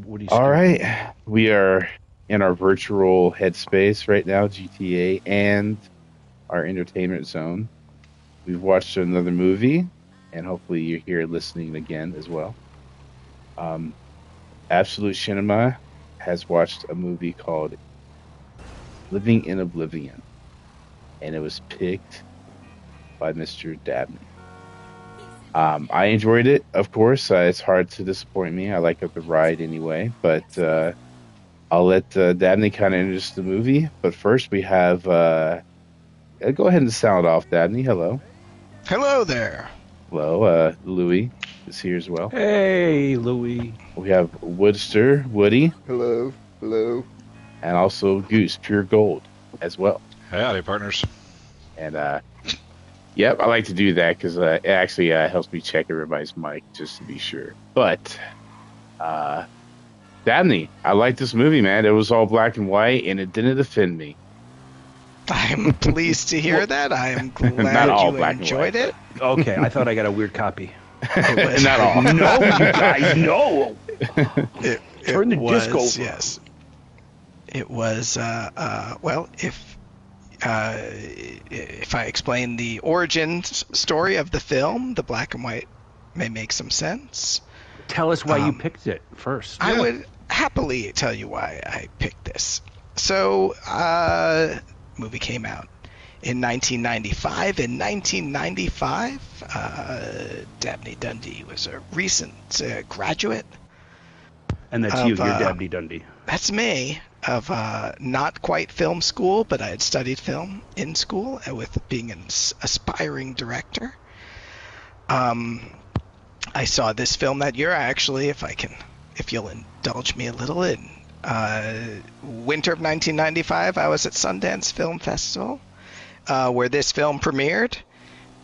What do you All skip? right. We are in our virtual headspace right now, GTA, and our entertainment zone. We've watched another movie, and hopefully you're here listening again as well. Um, Absolute Shenema has watched a movie called Living in Oblivion, and it was picked by Mr. Dabney. I enjoyed it, of course. It's hard to disappoint me. I like the ride anyway, but I'll let Dabney kind of introduce the movie. But first, we have go ahead and sound off, Dabney. Hello, Hello there. hello. Louis is here as well. Hey, Louie. We have Woodster, Woody, Hello, hello. and also Goose, Pure Gold, as well. Howdy, partners. And yep, I like to do that because it actually helps me check everybody's mic just to be sure. But Dabney, I like this movie, man. It was all black and white, and it didn't offend me. I'm pleased to hear that. I'm Not glad all you black and enjoyed white, it. Okay, I thought I got a weird copy. Not all. No, you guys, no. It Turn the was, disc over. Yes. It was, well, if I explain the origin story of the film, the black and white may make some sense. Tell us why you picked it first. I would happily tell you why I picked this. So, movie came out in 1995. In 1995, Dabney Dundee was a recent graduate. And that's you, you're Dabney Dundee. That's me, of not quite film school, but I had studied film in school with being an aspiring director. I saw this film that year, actually, if you'll indulge me a little, in winter of 1995, I was at Sundance Film Festival, where this film premiered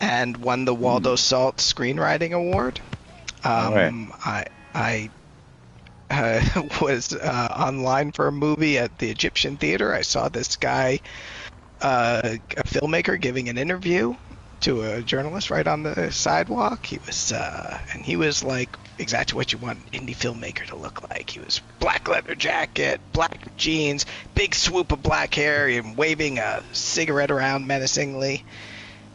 and won the Waldo Salt Screenwriting Award. Right. I was online for a movie at the Egyptian Theater. I saw this guy, a filmmaker, giving an interview to a journalist right on the sidewalk. He was like exactly what you want an indie filmmaker to look like. He was black leather jacket, black jeans, big swoop of black hair, and waving a cigarette around menacingly.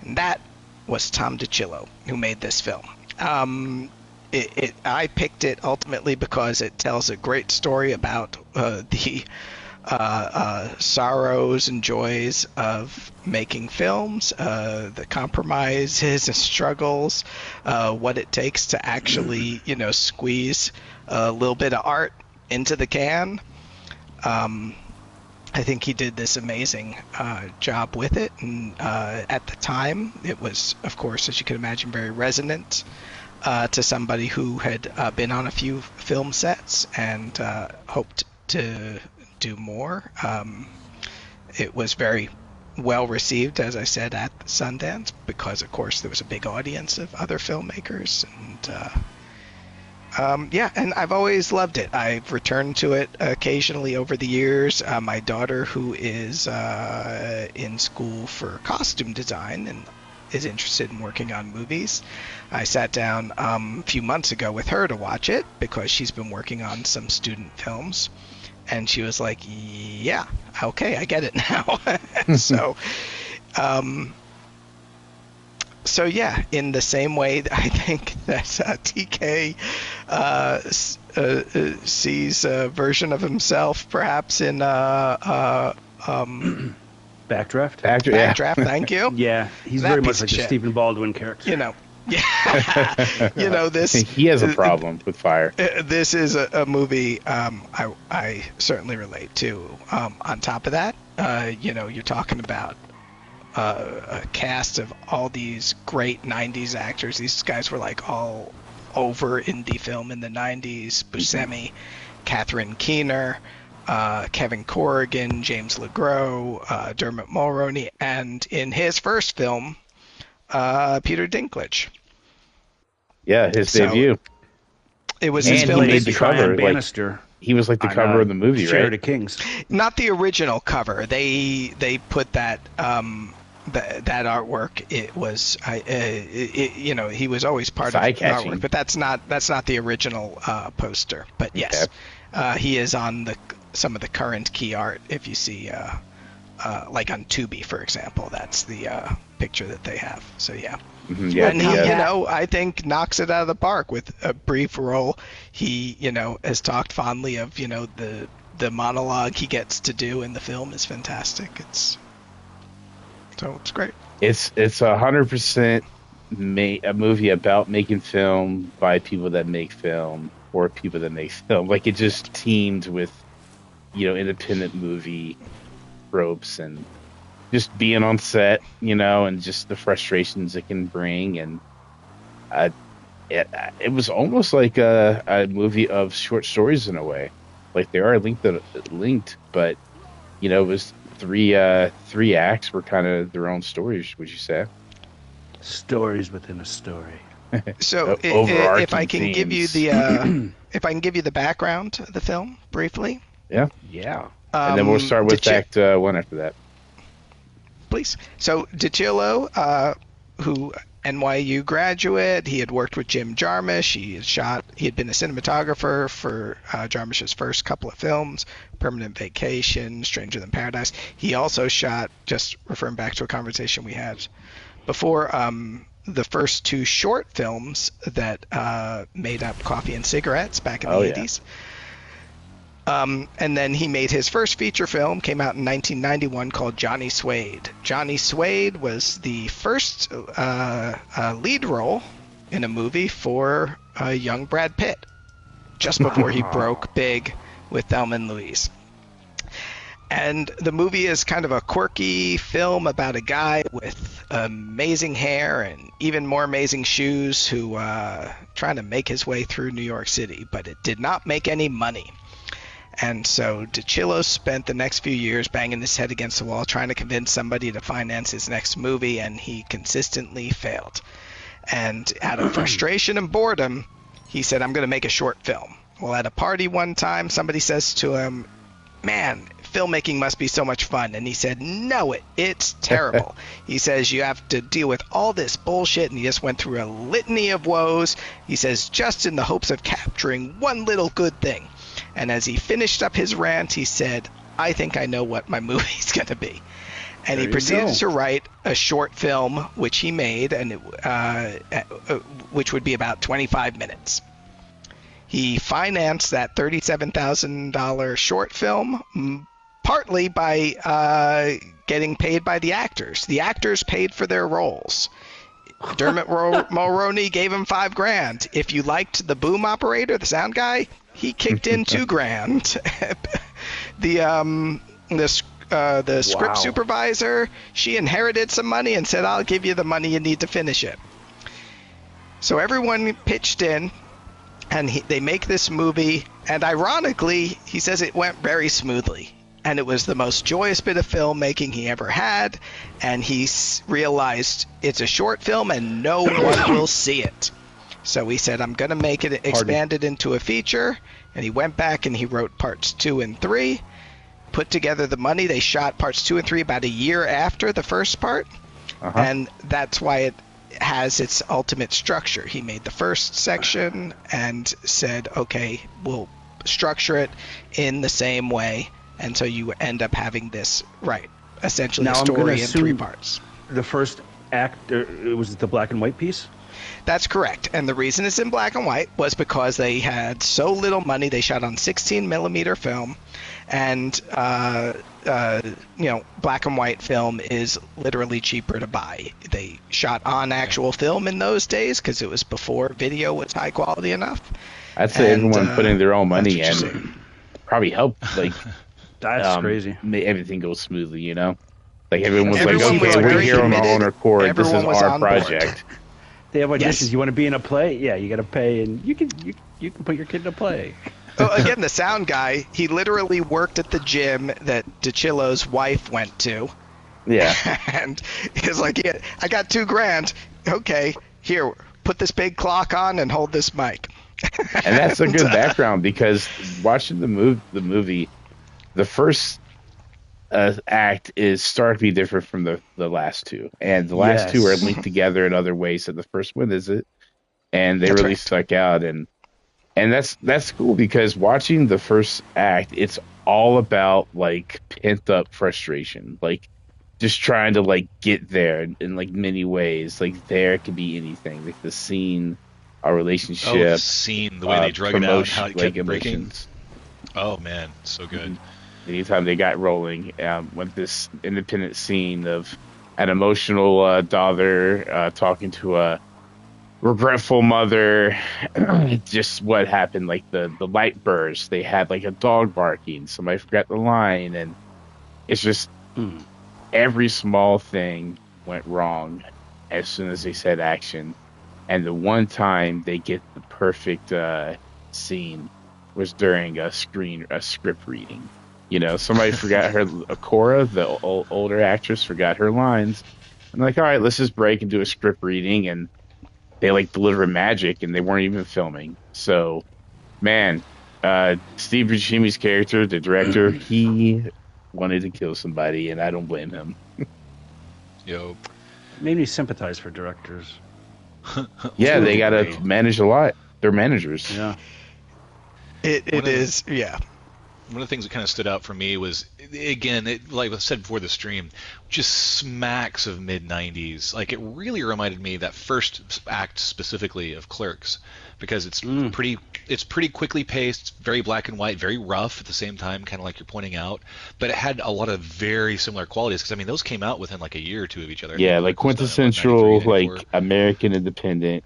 And that was Tom DiCillo, who made this film. I picked it ultimately because it tells a great story about the sorrows and joys of making films, the compromises and struggles, what it takes to actually, squeeze a little bit of art into the can. I think he did this amazing job with it, and at the time, it was, of course, as you can imagine, very resonant to somebody who had been on a few film sets and hoped to do more. It was very well received, as I said, at Sundance, because, of course, there was a big audience of other filmmakers. And and I've always loved it. I've returned to it occasionally over the years. My daughter, who is in school for costume design and is interested in working on movies, I sat down a few months ago with her to watch it because she's been working on some student films, and she was like, yeah, okay, I get it now. So yeah, in the same way, I think that TK sees a version of himself perhaps in Backdraft? Backdraft, thank you. Yeah, he's That very piece much like of the shit. Stephen Baldwin character. This. He has a problem with fire. This is a movie I certainly relate to. On top of that, you're talking about a cast of all these great 90s actors. These guys were like all over indie film in the 90s. Buscemi, Catherine Keener, Kevin Corrigan, James LeGros, Dermot Mulroney, and in his first film, Peter Dinklage. Yeah, his debut. It was And his he film. made the cover. Bannister. He was like the cover of the movie, Charity right? Kings. Not the original cover. They put that that artwork, it was he was always part of the Eye-catching. artwork, but that's not the original poster. But yes, he is on some of the current key art. If you see like on Tubi, for example, that's the picture that they have. So yeah. Mm-hmm, yeah, And he, I think knocks it out of the park with a brief role. He, has talked fondly of, the monologue he gets to do in the film is fantastic. It's great. It's 100% a movie about making film by people that make film or people that make film. Like, it just teamed with, independent movie tropes and just being on set, and just the frustrations it can bring. And it was almost like a movie of short stories in a way. Like, they are linked, but, it was three acts were kind of their own stories, would you say? Stories within a story. So if I can give you the background of the film briefly. Yeah. And then we'll start with Act 1 after that. Please. So DiCillo, who NYU graduate, he had worked with Jim Jarmusch. He had been a cinematographer for Jarmusch's first couple of films, Permanent Vacation, Stranger Than Paradise. He also shot, just referring back to a conversation we had before, the first two short films that made up Coffee and Cigarettes back in the 80s. And then he made his first feature film, came out in 1991, called Johnny Suede. Johnny Suede was the first lead role in a movie for young Brad Pitt, just before he broke big with Thelma and Louise. And the movie is kind of a quirky film about a guy with amazing hair and even more amazing shoes who trying to make his way through New York City, but it did not make any money. And so DiCillo spent the next few years banging his head against the wall trying to convince somebody to finance his next movie, and he consistently failed. And out of frustration and boredom, he said, I'm going to make a short film. Well, at a party one time, somebody says to him, man, filmmaking must be so much fun. And he said, no, it's terrible. He says, you have to deal with all this bullshit. And he just went through a litany of woes. He says, just in the hopes of capturing one little good thing. And as he finished up his rant, he said, I think I know what my movie's going to be. And he proceeded to write a short film, which he made, and which would be about 25 minutes. He financed that $37,000 short film partly by getting paid by the actors. The actors paid for their roles. Dermot Mulroney gave him $5,000. If you liked the boom operator, the sound guy, he kicked in $2,000. The script supervisor, she inherited some money and said, I'll give you the money you need to finish it. So everyone pitched in, and they make this movie, and ironically, he says it went very smoothly. And it was the most joyous bit of filmmaking he ever had, and he realized it's a short film and no one will see it. So he said, I'm going to make it, expand it into a feature, and he went back and he wrote parts 2 and 3, put together the money. They shot parts 2 and 3 about a year after the first part, and that's why it has its ultimate structure. He made the first section and said, okay, we'll structure it in the same way. And so you end up having this, essentially a story in 3 parts. The first act, it was the black and white piece? That's correct. And the reason it's in black and white was because they had so little money. They shot on 16 millimeter film. And, black and white film is literally cheaper to buy. They shot on actual film in those days because it was before video was high quality enough. I'd say everyone putting their own money in probably helped, that's crazy. Make everything go smoothly, Like everyone was okay, we're here on our own accord. This is our project. They have auditions. You want to be in a play? Yeah, you got to pay, and you can put your kid in a play. Again, the sound guy, he literally worked at the gym that DiCillo's wife went to. Yeah. And he's like, yeah, I got $2,000. Okay, here, put this big clock on and hold this mic. And that's a good background because watching the movie, the first act is starkly different from the last two, and the last two are Yes. linked together in other ways than the first one is it, and they That's really right. stuck out, and that's cool because watching the first act, it's all about like pent up frustration, like just trying to like get there in like many ways. Like there could be anything, like the scene, our Oh, the relationship, scene, the way they drug it out, and how promotion, it like kept breaking. emotions. Oh man, so good. Anytime they got rolling, with this independent scene of an emotional daughter talking to a regretful mother, just what happened, like the light burst, they had like a dog barking, somebody forgot the line, and it's just every small thing went wrong as soon as they said action. And the one time they get the perfect scene was during a script reading. You know, somebody forgot her, Cora, the older actress, forgot her lines. I'm like, all right, let's just break and do a script reading, and they like deliver magic, and they weren't even filming. So, man, Steve Buscemi's character, the director, he wanted to kill somebody, and I don't blame him. Yo, Made me sympathize for directors. Yeah, they gotta Great. manage a lot. They're managers. Yeah. It is, yeah. One of the things that kind of stood out for me was, again, like I said before the stream, just smacks of mid-90s. Like, it really reminded me, that first act specifically, of Clerks, because it's pretty quickly paced, very black and white, very rough at the same time, kind of like you're pointing out, but it had a lot of very similar qualities, because, I mean, those came out within like a year or two of each other. Yeah, like Clerks was done in, what, quintessential 93, like American independent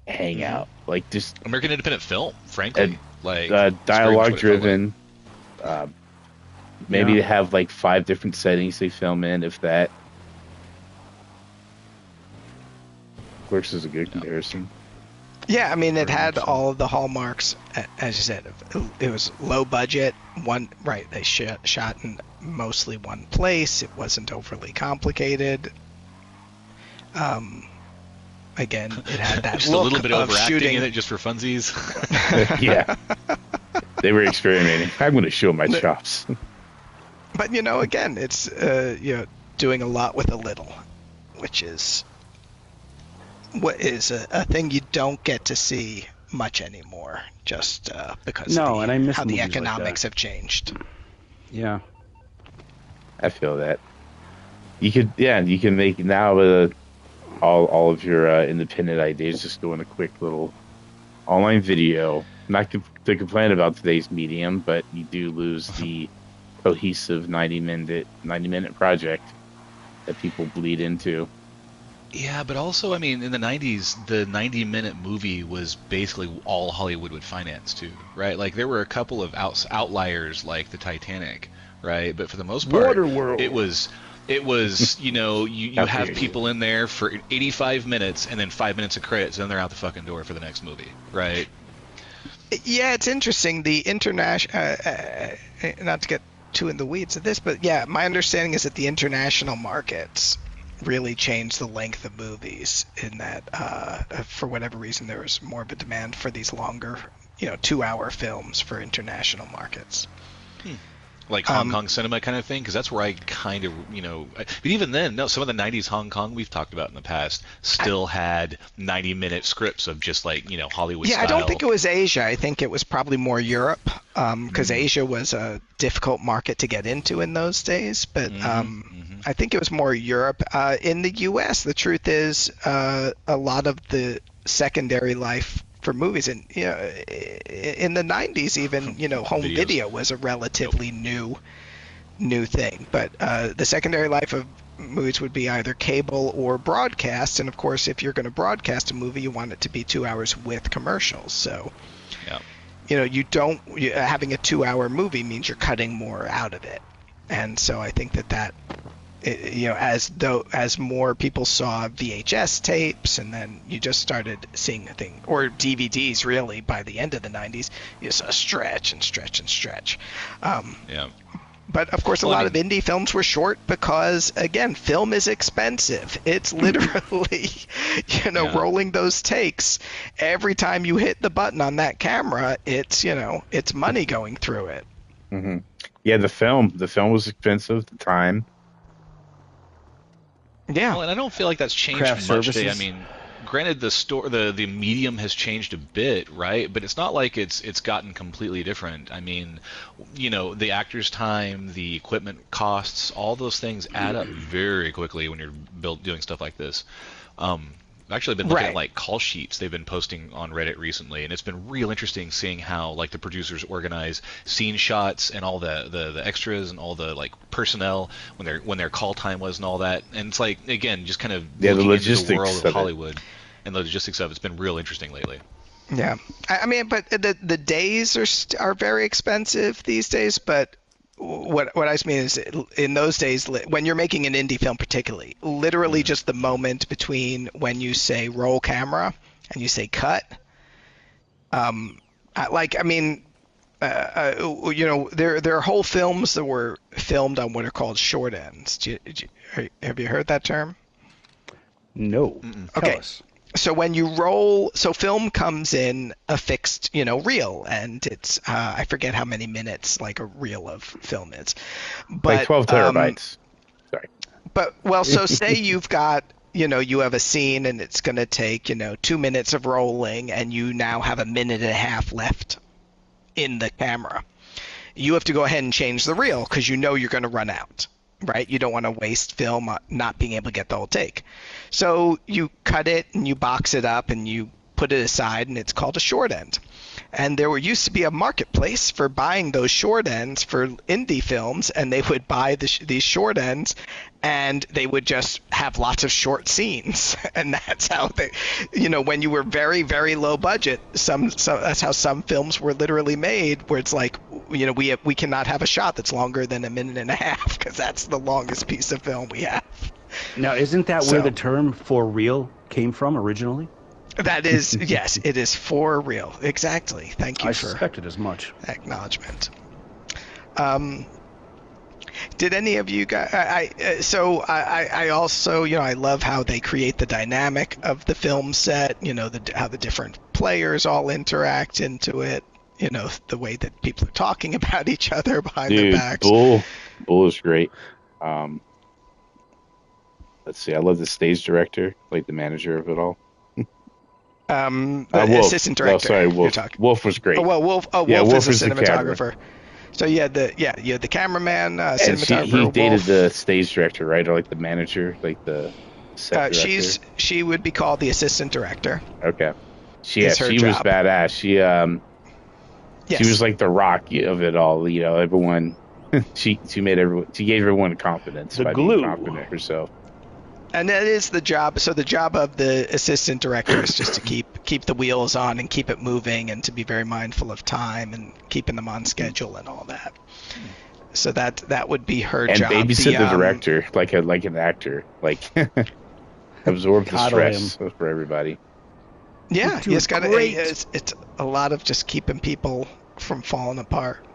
hangout. Like just American independent film, frankly. Like dialogue driven. Maybe Yeah. they have like 5 different settings they film in, if that. Clerks is a good comparison. Yeah, I mean, it Very had much so. all of the hallmarks, as you said. It was low budget. They shot in mostly one place. It wasn't overly complicated. Again, it had that just look a little bit of overacting shooting. in it, just for funsies. Yeah, they were experimenting. I'm going to show my chops. But again, it's doing a lot with a little, which is what is a thing you don't get to see much anymore, just because No, and I miss how the movies like economics that. have changed. Yeah. I feel that. You can make now all of your independent ideas just go in a quick little online video. Not to complain about today's medium, but you do lose the cohesive 90-minute project that people bleed into. Yeah, but also, I mean, in the 90s, the 90-minute movie was basically all Hollywood would finance, too, right? Like, there were a couple of outliers, like the Titanic, right? But for the most part, Waterworld. it was you How have dare people in there for 85 minutes, and then 5 minutes of credits, and then they're out the fucking door for the next movie, right? Yeah, it's interesting. The international, not to get too in the weeds of this, but yeah, my understanding is that the international markets really changed the length of movies in that, for whatever reason, there was more of a demand for these longer, 2-hour films for international markets. Like Hong Kong cinema kind of thing, because that's where I kind of, but even then, no, some of the 90s Hong Kong we've talked about in the past still had 90-minute scripts of just like, Hollywood Yeah, style. I don't think it was Asia. I think it was probably more Europe, because Asia was a difficult market to get into in those days. But I think it was more Europe. In the U.S., the truth is, a lot of the secondary life for movies, and in the 90s, even home Videos. video was a relatively new thing. But the secondary life of movies would be either cable or broadcast, and of course, if you're going to broadcast a movie, you want it to be 2 hours with commercials. So, Yeah. having a 2-hour movie means you're cutting more out of it, and so I think that as more people saw VHS tapes, and then you just started seeing a thing, or DVDs really, by the end of the 90s, you saw stretch and stretch and stretch. Yeah. But of course, a lot of indie films were short because, again, film is expensive. It's literally, rolling those takes. Every time you hit the button on that camera, it's money going through it. Mm-hmm. Yeah, the film was expensive at the time. Yeah. Well, and I don't feel like that's changed Craft much today. I services. mean, granted, the medium has changed a bit, right? But it's not like it's gotten completely different. I mean, the actor's time, the equipment costs, all those things add up very quickly when you're doing stuff like this. I've actually been looking at Right. like call sheets they've been posting on Reddit recently, and it's been real interesting seeing how like the producers organize scene shots and all the extras and all the like personnel when their call time was and all that. And it's like again just kind of Yeah, the looking into the logistics world of of it. Hollywood and the logistics of it's been real interesting lately. Yeah, I mean, but the days are very expensive these days. But what I mean is, in those days, when you're making an indie film, particularly, literally just the moment between when you say roll camera and you say cut. I mean, there are whole films that were filmed on what are called short ends. Have you heard that term? No. Tell Okay. us. So when you roll, so film comes in a fixed, reel, and it's I forget how many minutes like a reel of film is, but Like 12 terabytes. Sorry. But well, so say you've got, you have a scene and it's going to take, 2 minutes of rolling, and you now have a minute and a half left in the camera. You have to go ahead and change the reel because you're going to run out, right? You don't want to waste film not being able to get the whole take. So you cut it and you box it up and you put it aside, and it's called a short end. And there used to be a marketplace for buying those short ends for indie films, and they would buy these short ends, and they would just have lots of short scenes, and that's how they, when you were very, very low budget, that's how some films were literally made, where it's like, we cannot have a shot that's longer than a minute and a half because that's the longest piece of film we have. Now, isn't that where the term "for real" came from originally? That is, yes, it is for real. Exactly. Thank you I for suspected as much. acknowledgement. Did any of you guys? I also, I love how they create the dynamic of the film set. How the different players all interact into it. The way that people are talking about each other behind their backs. Bull is great. Let's see. I love the stage director, like the manager of it all. The Wolf. assistant director. Oh, sorry, you're Wolf. talking. Wolf was great. Oh well, Wolf. Oh, Yeah, Wolf Wolf is is a the camera. cinematographer. So you had the cameraman, And cinematographer. he dated Wolf. the stage director, right? Or like the manager, like the set director. She would be called the assistant director. Okay. Is her She was job. badass. She Yes. She was like the rock of it all. Everyone. She gave everyone confidence The by glue. being confident herself. And that is the job. So the job of the assistant director is just to keep the wheels on and keep it moving, and to be very mindful of time and keeping them on schedule and all that. So that would be her And job. babysit the director like an actor, like absorb the Coddle stress for everybody. Yeah, do you just got to. great. It's a lot of just keeping people from falling apart.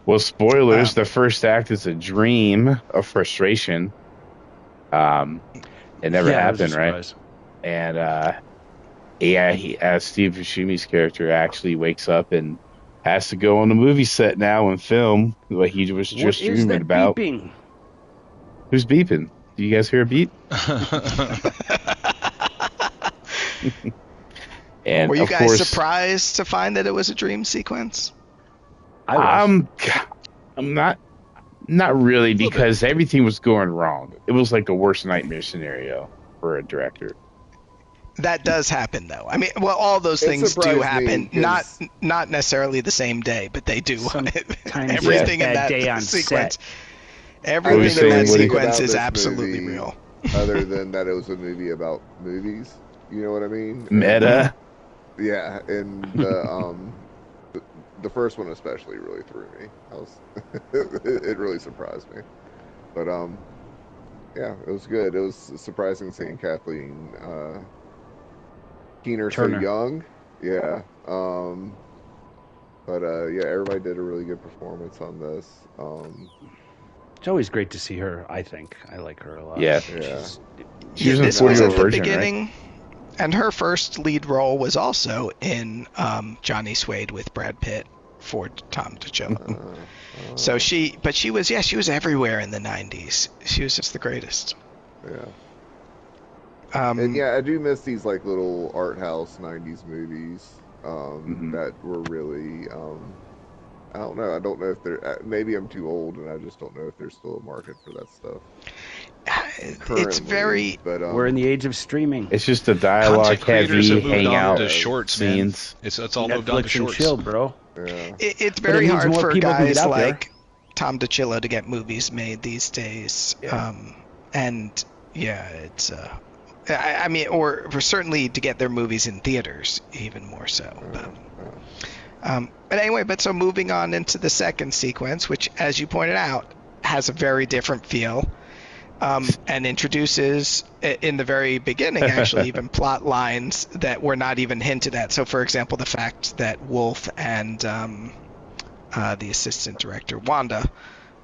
Well, spoilers. The first act is a dream of frustration. It never Yeah, it was a happened, right? surprise. And Steve Buscemi's character actually wakes up and has to go on a movie set now and film what he was just What is dreaming that about. beeping? Who's beeping? Do you guys hear a beep? And Were you of guys course, surprised to find that it was a dream sequence? I was. I'm not really, because everything was going wrong. It was like the worst nightmare scenario for a director. That does happen, though. I mean, well, all those things do surprised happen. me, 'cause- Not necessarily the same day, but they do. Sometimes Everything it's a in bad that day on sequence. set. Everything in saying, that what do you- sequence about is this absolutely movie? real. Other than that, it was a movie about movies. You know what I mean? Meta. Yeah, and the first one especially really threw me. It really surprised me. But yeah, it was good. It was surprising seeing Kathleen Keener so Turner. young. Yeah. But yeah, everybody did a really good performance on this. It's always great to see her, I think. I like her a lot. Yeah. Yeah. She was in This 40 was Year at the Virgin, beginning, and her first lead role was also in Johnny Suede with Brad Pitt. for Tom DiCillo. So she was everywhere in the 90s. She was just the greatest. Yeah. Um, And I do miss these like little art house '90s movies Mhm. that were really. I don't know. I don't know if they're. Maybe I'm too old, and I just don't know if there's still a market for that stuff. it's Currently, very. But We're in the age of streaming. It's just a dialogue Content creators heavy have moved on hangout to shorts, man. scenes. It's all moved on to Netflix and shorts. chill, bro. yeah. It's But it very means hard more for people can get guys out there. like Tom DiCillo to get movies made these days. Yeah. And yeah, it's. I mean, or for certainly to get their movies in theaters, even more so. But anyway, so moving on into the second sequence, which, as you pointed out, has a very different feel, and introduces, in the very beginning, actually, even plot lines that were not even hinted at. So, for example, the fact that Wolf and the assistant director, Wanda,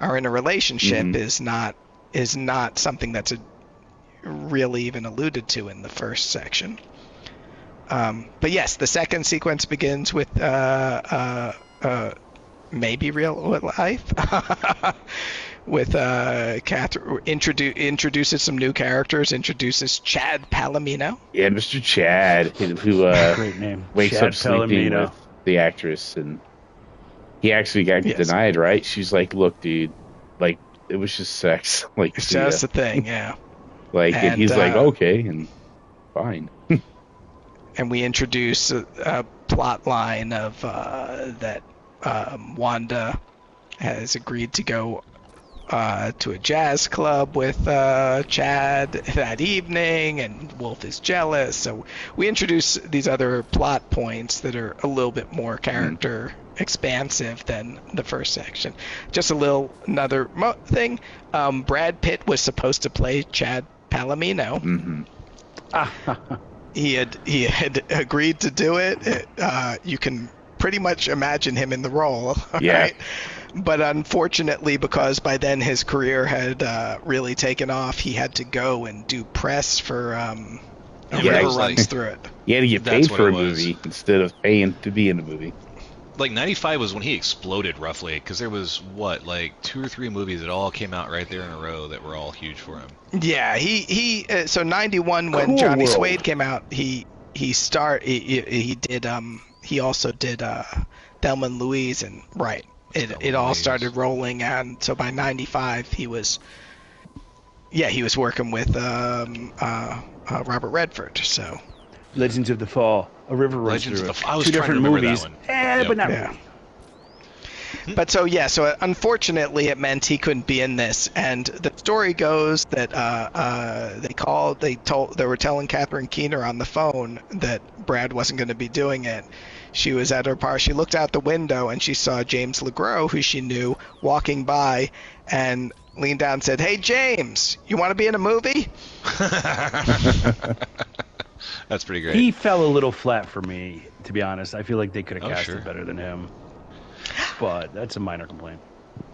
are in a relationship is not something that's really even alluded to in the first section. But yes, the second sequence begins with maybe real life with Catherine introduces some new characters, introduces Chad Palomino. Yeah, Mr. Chad, who Great name. wakes Chad up sleeping Palomino. with the actress, and he actually got Yes. denied, right? She's like, "Look, dude, like it was just sex." Like, So see that's ya. the thing, yeah. Like, and and, he's like, uh, "Okay," and fine. And we introduce a plot line of that Wanda has agreed to go to a jazz club with Chad that evening, and Wolf is jealous. So we introduce these other plot points that are a little bit more character expansive than the first section. Just another thing. Brad Pitt was supposed to play Chad Palomino. Mm-hmm. He had agreed to do it. You can pretty much imagine him in the role. Yeah. Right? But unfortunately, because by then his career had really taken off, he had to go and do press for whatever was runs like- through it. He had to get That's paid what for it a was. movie instead of paying to be in a movie. Like 95 was when he exploded roughly, because there was like 2 or 3 movies that all came out right there in a row that were all huge for him. Yeah, he so 91 when Cool Johnny World. Suede came out, he also did Thelma and Louise, and right. It all Louise. started rolling, and so by 95 he was working with Robert Redford. So Legends of the Fall. A river runs Legends through of it. the- I was Two trying to different remember that movies. one. But not Yeah. really. But so unfortunately it meant he couldn't be in this, and the story goes that they were telling Catherine Keener on the phone that Brad wasn't going to be doing it. She was at her bar. She looked out the window and she saw James LeGros, who she knew, walking by, and leaned down and said, "Hey James, you want to be in a movie?" That's pretty great. He fell a little flat for me, to be honest. I feel like they could have Oh, cast sure. it better than him. But that's a minor complaint.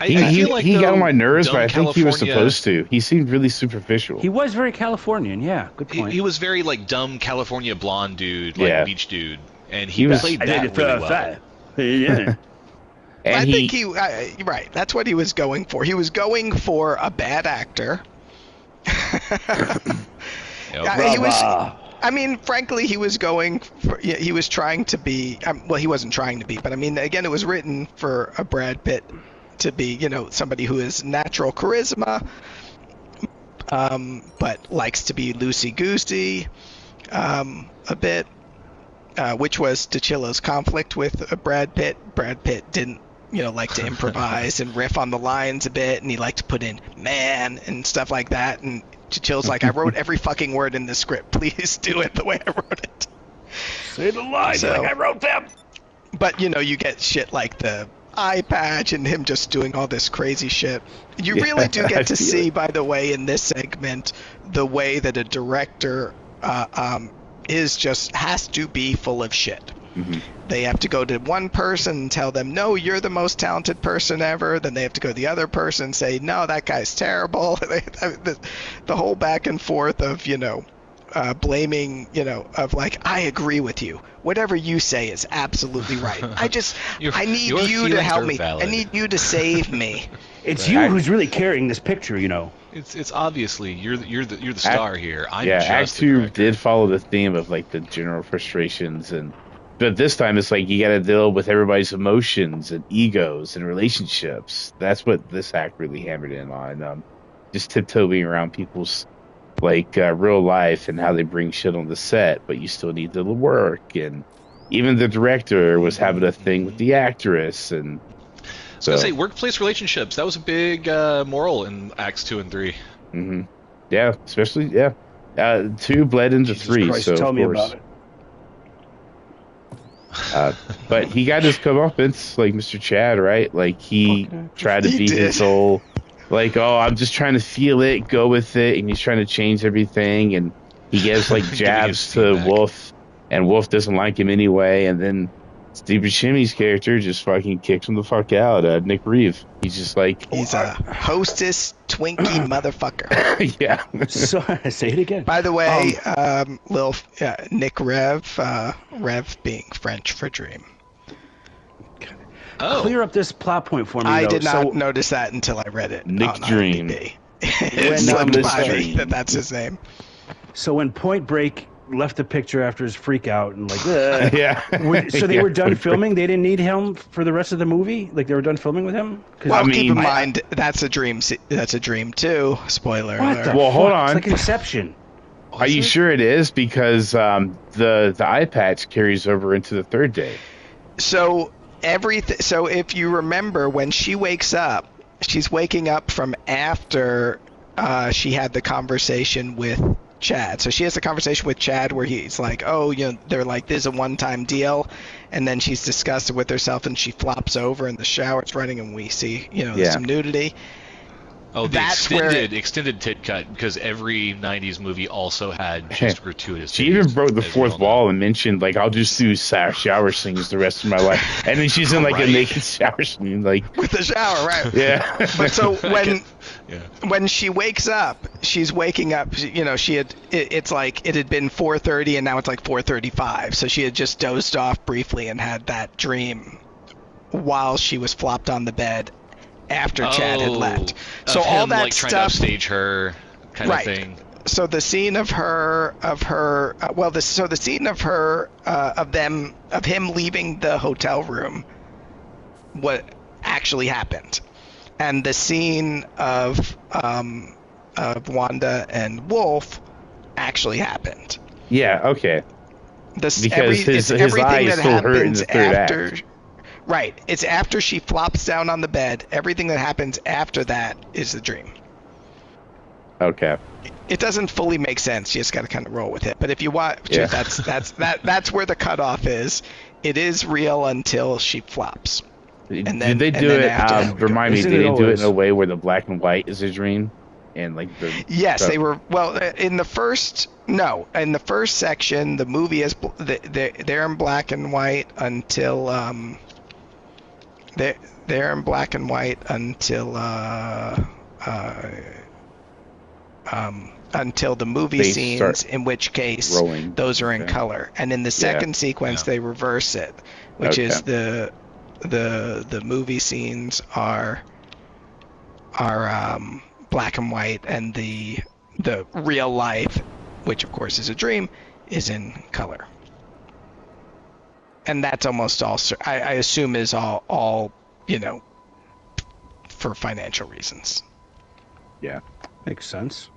I He feel like, got though, on my nerves, dumb but I think he was California- supposed to. He seemed really superficial. He was very Californian, yeah. Good point. He was very like dumb California blonde dude, like Yeah. beach dude, and He he was- played I that did it really for well. Yeah. and I he, think right. That's what he was going for. He was going for a bad actor. Yep. He was. Brava. I mean, frankly, he was going for. Yeah, he was trying to be. Well, he wasn't trying to be, but I mean, again, it was written for a Brad Pitt to be, somebody who has natural charisma, but likes to be loosey goosey, a bit, which was DiCillo's conflict with Brad Pitt. Brad Pitt didn't. Like to improvise and riff on the lines a bit, and he liked to put in "man" and stuff like that. And DiCillo's like, "I wrote every fucking word in the script. Please do it the way I wrote it." Say the lines So- like I wrote them. But you get shit like the eye patch and him just doing all this crazy shit. You Yeah, really do I get to feel see, it. by the way, in this segment, the way that a director has to be full of shit. Mhm. They have to go to one person and tell them, "No, you're the most talented person ever." Then they have to go to the other person and say, "No, that guy's terrible." The whole back and forth of blaming, of like, I agree with you. Whatever you say is absolutely right. I need your you to feelings help are me. valid. I need you to save me. It's you who's really carrying this picture, It's obviously you're the star here. I'm yeah, just Act the 2 director. did follow the theme of like the general frustrations, but this time it's like you got to deal with everybody's emotions and egos and relationships. That's what this act really hammered in on. Just tiptoeing around people's like real life and how they bring shit on the set, but you still need to work. And even the director was having a thing with the actress, and I was gonna say workplace relationships. That was a big moral in Acts 2 and 3. Mm-hmm. Yeah, especially 2 bled into Jesus 3. Christ, so tell of me course. about it. But he got his comeuppance, like Mr. Chad, right? Like he tried to He be did. his whole, like, oh, I'm just trying to feel it, go with it, and he's trying to change everything, and he gives like Giving jabs his to feedback. Wolf, and Wolf doesn't like him anyway, and then Steve Buscemi's character just fucking kicks him the fuck out. Nick Reeve, he's just like, He's a hostess Twinkie motherfucker. yeah, So, say it again. By the way, Nick Rev being French for dream. Oh, Clear up this plot point for me, I though. did not So, notice that until I read it. Nick on Dream. IMDb. When, It slipped Nick by me Dream. that's his name. so when Point Break left the picture after his freak out and like, ugh, yeah. so they Yeah, were done Point Break. filming? They didn't need him for the rest of the movie? Like they were done filming with him? 'Cause- Well, I keep in mean- mind that's a dream. That's a dream too. Spoiler what alert. the Well, hold fuck? on. It's like Inception. Are you sure it is? Because the eye patch carries over into the 3rd day. So So if you remember, when she wakes up, she's waking up from after she had the conversation with Chad. So she has the conversation with Chad where he's like, oh, they're like, this is a one-time deal. And then she's disgusted with herself and she flops over and the shower's running and we see, Yeah. some nudity. Oh, the That's where- extended tit cut, because every 90s movie also had just gratuitous She even titties, broke the as we 4th all know. wall and mentioned, like, I'll just do shower scenes the rest of my life. And then she's in, like, Right. a naked shower scene, like, With the shower, right? yeah. But so Yeah. when she wakes up, she's waking up. She had it's like it had been 4:30 and now it's like 4:35. So she had just dozed off briefly and had that dream while she was flopped on the bed after Chad had left. Of So all him, that like, trying stuff. to upstage her kind Right. of thing. So the scene of the scene of her of him leaving the hotel room, what actually happened, and the scene of Wanda and Wolf actually happened. Yeah, okay. This, Because his everything eye is that still hurt in happens the 3rd after. act. Right. It's after she flops down on the bed. Everything that happens after that is the dream. Okay. It doesn't fully make sense. You just got to kind of roll with it. But if you watch Yeah. it, that's where the cutoff is. It is real until she flops. And then- did they and do then it, after- remind me, Isn't did it they do it always? in a way where the black and white is a dream? And, like, the... Yes, stuff- they were. Well, in the first section, the movie is they're in black and white until they're in black and white until the movie They scenes, start in which case rolling. those are in Okay. color. And in the second sequence, Yeah. they reverse it, which Okay. is the movie scenes are black and white, and the real life, which of course is a dream, is in color. And that's almost all. I assume is all for financial reasons. Yeah. Makes sense.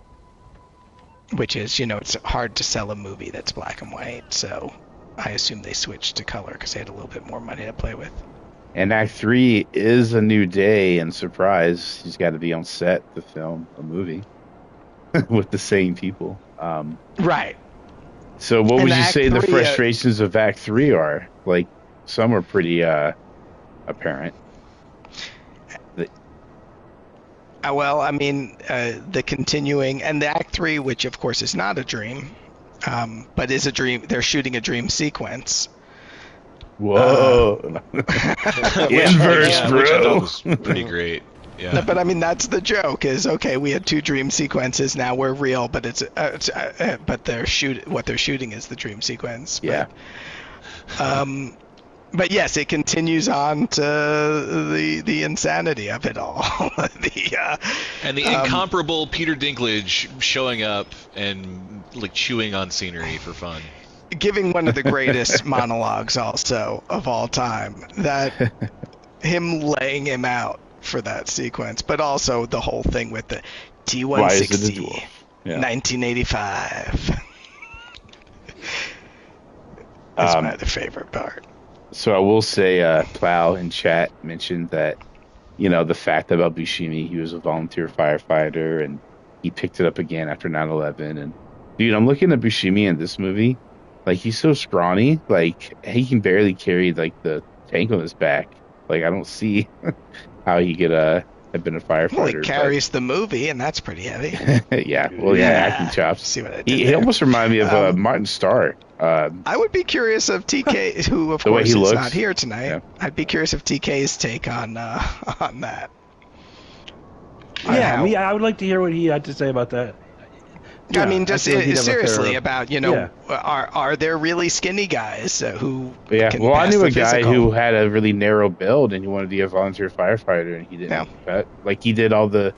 Which is, it's hard to sell a movie that's black and white, so I assume they switched to color because they had a little bit more money to play with. And Act 3 is a new day, and surprise, he's got to be on set to film a movie with the same people. Right. So what And would you Act say the 3, frustrations of Act 3 are? Like, some are pretty apparent. Well, I mean, the continuing, and the Act 3, which of course is not a dream, but is a dream. They're shooting a dream sequence. Whoa. Inverse, Yeah, which I bro. thought was pretty great. Yeah. But I mean, that's the joke. Is okay. We had 2 dream sequences. Now we're real, but but what they're shooting is the dream sequence. Yeah. But yes, it continues on to the insanity of it all. And the incomparable Peter Dinklage showing up and like chewing on scenery for fun. Giving one of the greatest monologues also of all time. That him laying him out for that sequence, but also the whole thing with the T-160, 1985. That's my other favorite part. So I will say, Plow in chat mentioned that, the fact about Buscemi, he was a volunteer firefighter, and he picked it up again after 9/11. And dude, I'm looking at Buscemi in this movie, like he's so scrawny, like he can barely carry like the tank on his back. Like I don't see how he could have been a firefighter. Well, he carries the movie, and that's pretty heavy. Yeah, well, yeah, acting chops. See what I did He there. almost reminded me of Martin Starr. I would be curious of TK, who of The way course he is looks. not here tonight. Yeah. I'd be curious of TK's take on that. Yeah, How- I would like to hear what he had to say about that. I Yeah, mean, just feel like he'd have a seriously fair- about Yeah. are there really skinny guys who? Yeah, can well, I pass knew the a guy physical? who had a really narrow build, and he wanted to be a volunteer firefighter, and he didn't. Like he did all the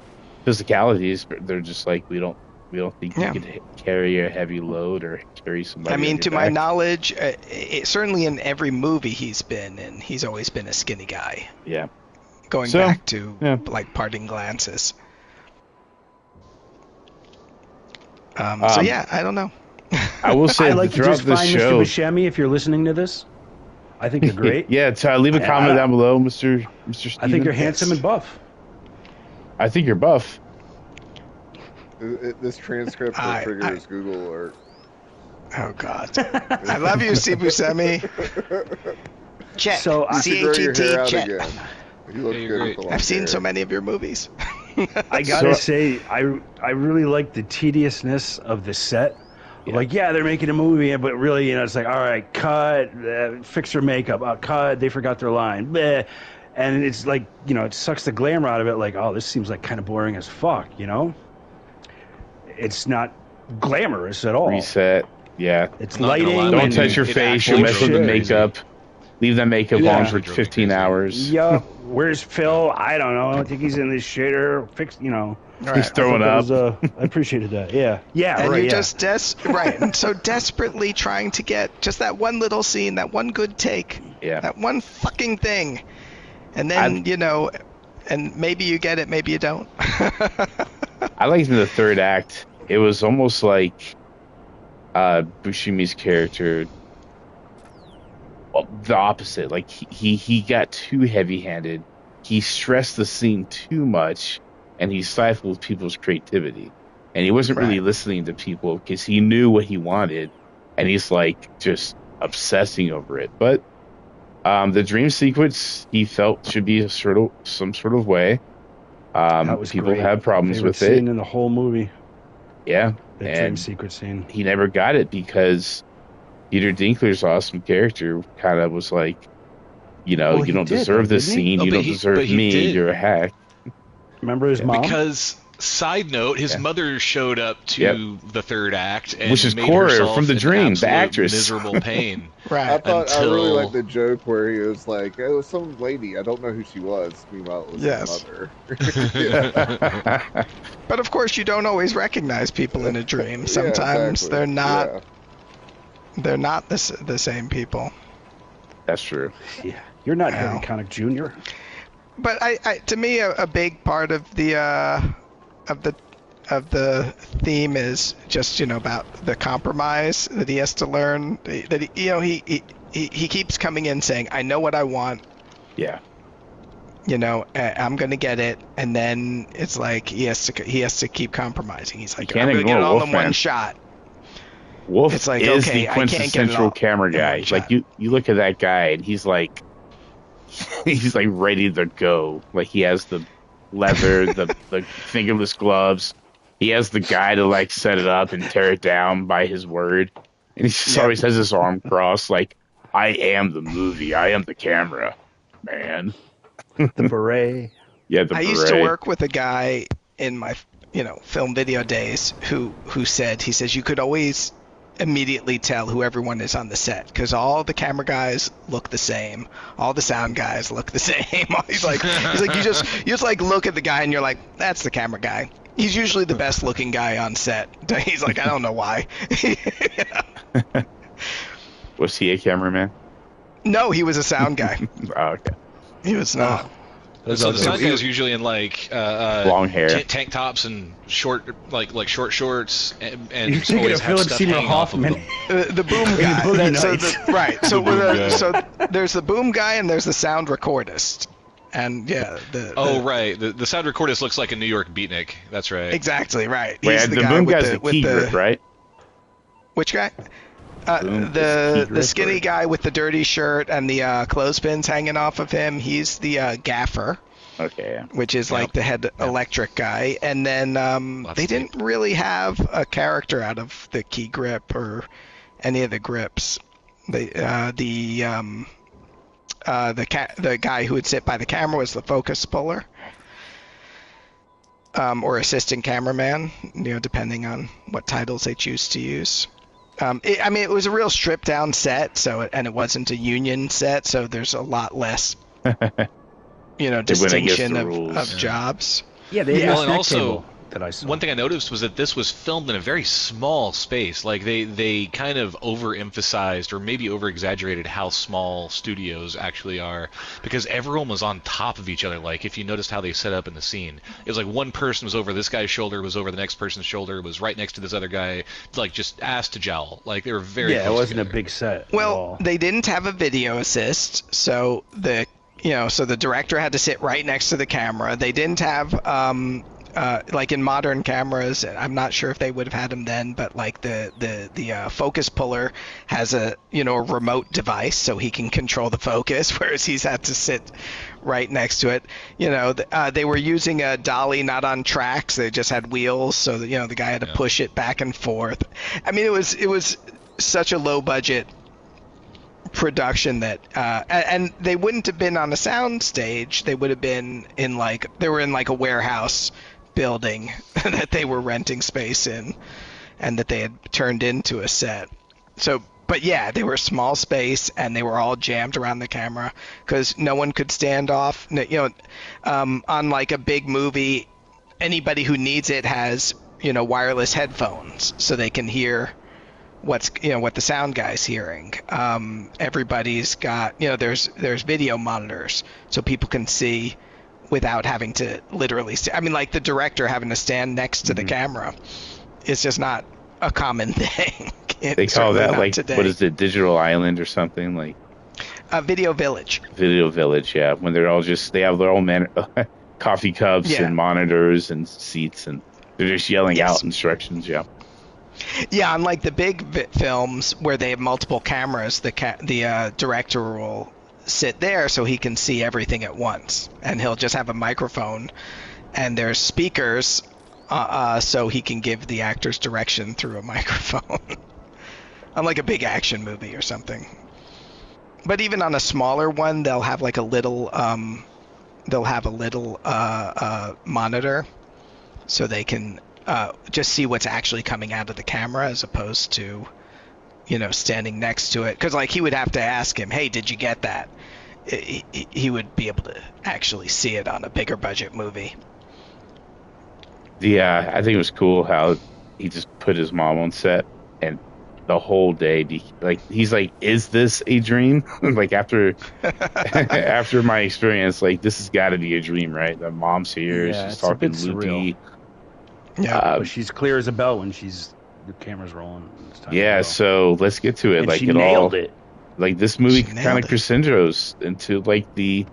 physicalities, but they're just like we don't think Yeah. you could carry a heavy load or carry somebody. I on mean, your to my back. knowledge, certainly in every movie he's been in, he's always been a skinny guy. Yeah. Going So, back to yeah. like Parting Glances. So yeah, I don't know. I will say I like to throughout just this find show. Mr. Buscemi if you're listening to this. I think you're great. Yeah, leave a Yeah, comment down below, Mr. Steven. I think you're handsome and buff. I think you're buff. This transcript I- triggers Google alert. Oh God, I love you, Buscemi. Chet, So, You should grow your hair out Chet. again. You look Yeah, you're good great. with the long I've seen hair. so many of your movies. I gotta So- say, I really like the tediousness of the set. Yeah. Like, yeah, they're making a movie, but really, it's like, all right, cut, fix their makeup, cut, they forgot their line, bleh. And it's like, it sucks the glamour out of it. Like, oh, this seems like kind of boring as fuck, It's not glamorous at all. Reset. Yeah. It's I'm not gonna lighting. lie, Don't and touch your it face. actually You'll mess with the drove me makeup. Leave that makeup Yeah. on for Drove me 15 crazy. hours. Yeah, where's Phil? I don't know. I think he's in this shitter. He's throwing I up. thought I appreciated that. Yeah. Yeah, And right. you're Yeah. just right, and so desperately trying to get just that one little scene, that one good take, Yeah. that one fucking thing, and then and maybe you get it, maybe you don't. I liked in the third act. It was almost like Buscemi's character. Well, the opposite. Like he got too heavy-handed. He stressed the scene too much, and he stifled people's creativity. And he wasn't really Right. listening to people because he knew what he wanted, and he's like just obsessing over it. But the dream sequence he felt should be some sort of way. That was People great. have problems Favorite with it. scene in the whole movie. Yeah, The dream and secret scene. he never got it because Peter Dinklage's awesome character kind of was like, Well, you he don't did, deserve this didn't he? scene. Oh, You but don't he- deserve but he me. did. You're a hack. Remember his mom? Because, side note, his Yeah. mother showed up to Yep. the third act and Which is made Cora herself from The an Dream, the absolute actress. miserable pain. I Right. thought I really Until- liked the joke where he was like, "It was some lady. I don't know who she was." Meanwhile, it was Yes. his mother. But of course, you don't always recognize people in a dream. Yeah, Sometimes exactly. they're not. Yeah. They're not the same people. That's true. Yeah. You're not Ow. Harry Connick Jr. But to me, a big part of the theme is just about the compromise that he has to learn. That he keeps coming in saying, "I know what I want. Yeah. I'm gonna get it," and then it's like he has to keep compromising. He's like, You can't "I'm gonna get ignore it all in Wolfman. one shot." Wolf It's like, is okay, the I can't get it quintessential all camera in guy. one Like shot. you look at that guy and he's like, he's like ready to go. Like he has the leather, the fingerless gloves. He has the guy to like set it up and tear it down by his word. And he just always has his arm crossed, like, I am the movie. I am the camera, man. The beret. Yeah, the I used to beret. work with a guy in my, film video days who says you could always immediately tell who everyone is on the set because all the camera guys look the same, all the sound guys look the same. he's like you just like look at the guy and you're like, that's the camera guy. He's usually the best looking guy on set. He's like, I don't know why. Was he a cameraman? No, he was a sound guy. Oh, okay. He was not. So the sound guy is usually in like long hair, tank tops and short short shorts, and You're thinking always of have Philip stuff Seymour hanging off of Hoffman. them. The boom In the guy. Boogie So Nights. right. So The boom guy. so there's the boom guy and there's the sound recordist, and yeah. Right. The sound recordist looks like a New York beatnik. That's right. Exactly right. Wait, He's the guy boom with guy's the key grip, right? Which guy? Boom, The skinny guy with the dirty shirt and the clothespins hanging off of him. He's the gaffer. Okay. Yeah. Which is like the head electric guy, and then they didn't really have a character out of the key grip or any of the grips. The guy who would sit by the camera was the focus puller, or assistant cameraman, depending on what titles they choose to use. It was a real stripped down set, and it wasn't a union set, so there's a lot less. Distinction of jobs. Yeah, they had Well, a and snack also, table that I saw. one thing I noticed was that this was filmed in a very small space. Like they kind of overemphasized or maybe over-exaggerated how small studios actually are, because everyone was on top of each other. Like if you noticed how they set up in the scene, it was like one person was over this guy's shoulder, was over the next person's shoulder, was right next to this other guy, like just ass to jowl. Like they were very it close wasn't together. a big set. at Well, all. they didn't have a video assist, so the director had to sit right next to the camera. They didn't have like in modern cameras, I'm not sure if they would have had them then, but like the focus puller has a remote device so he can control the focus, whereas he's had to sit right next to it. They were using a dolly not on tracks; they just had wheels, so that, the guy had to push it back and forth. I mean, it was such a low budget production that and they wouldn't have been on a sound stage. They would have been in a warehouse building that they were renting space in and that they had turned into a set. So but yeah, they were a small space and they were all jammed around the camera because no one could stand off. On like a big movie, anybody who needs it has wireless headphones so they can hear what the sound guy's hearing. Everybody's got there's video monitors so people can see without having to literally see. I mean, like the director having to stand next to the camera is just not a common thing. They call that like today. What is it, Digital Island or something like? Video Village. Video Village, yeah. When they're all they have their own coffee cups and monitors and seats, and they're just yelling out instructions. Yeah. Yeah, unlike the big films where they have multiple cameras, the director will sit there so he can see everything at once, and he'll just have a microphone, and there's speakers, so he can give the actors direction through a microphone, unlike a big action movie or something. But even on a smaller one, they'll have like a little, monitor, so they can just see what's actually coming out of the camera as opposed to, standing next to it. Because like he would have to ask him, "Hey, did you get that?" He would be able to actually see it on a bigger budget movie. Yeah, I think it was cool how he just put his mom on set, and the whole day, he's like, "Is this a dream?" Like after my experience, like this has got to be a dream, right? The mom's here, Yeah, she's it's a talking bit loopy. surreal. Yeah, But she's clear as a bell when the camera's rolling. It's time to Yeah, go. so let's get to it. And like she it nailed all, it. like this movie She nailed kind of it. crescendos into like the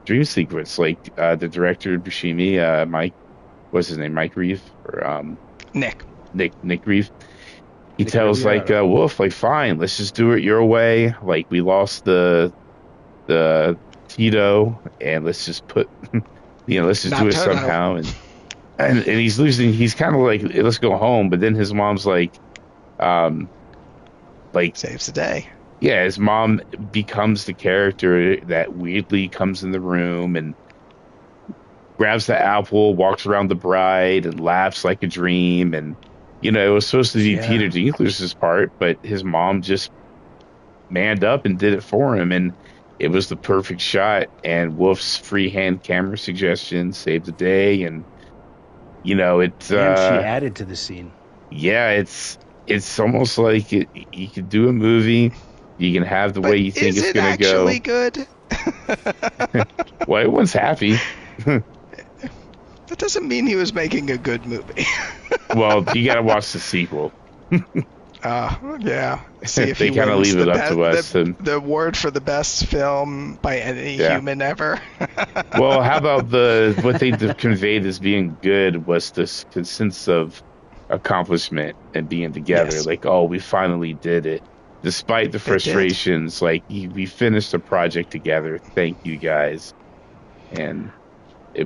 dream sequence. Like the director Buscemi, Mike, what's his name, Mike Reeve or Nick. Nick Reeve. He Nick tells Reeve, like Wolf, like fine, let's just do it your way. Like we lost the Tito, and let's just put let's just Not do it Toto. somehow. And he's losing. He's kind of like, let's go home. But then his mom's like Saves the day. yeah, his mom becomes the character that weirdly comes in the room, and grabs the apple, walks around the bride, and laughs like a dream. And it was supposed to be Peter Dinklage's part, but his mom just manned up and did it for him, and it was the perfect shot. And Wolf's freehand camera suggestion saved the day, and it's and she added to the scene. Yeah, it's almost like you could do a movie, you can have the way you think it's going to go. Is it actually good? Well, everyone's happy. That doesn't mean he was making a good movie. Well, you got to watch the sequel. Yeah. See if they kind of leave it up to us. The award for the best film by any human ever. Well, how about what they conveyed as being good was this sense of accomplishment and being together. Yes. Like, oh, we finally did it. Despite the frustrations, like, we finished a project together. Thank you, guys. And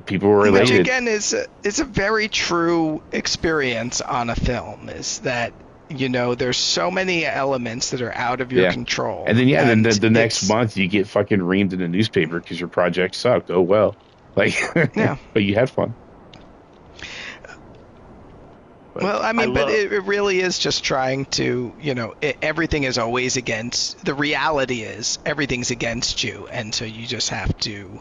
people were related. Which, again, is a very true experience on a film, is that there's so many elements that are out of your control. And then, the next month you get fucking reamed in the newspaper because your project sucked. Oh, well. Like, but you had fun. Well, I mean, but it really is just trying to, everything is always the reality is everything's against you. And so you just have to,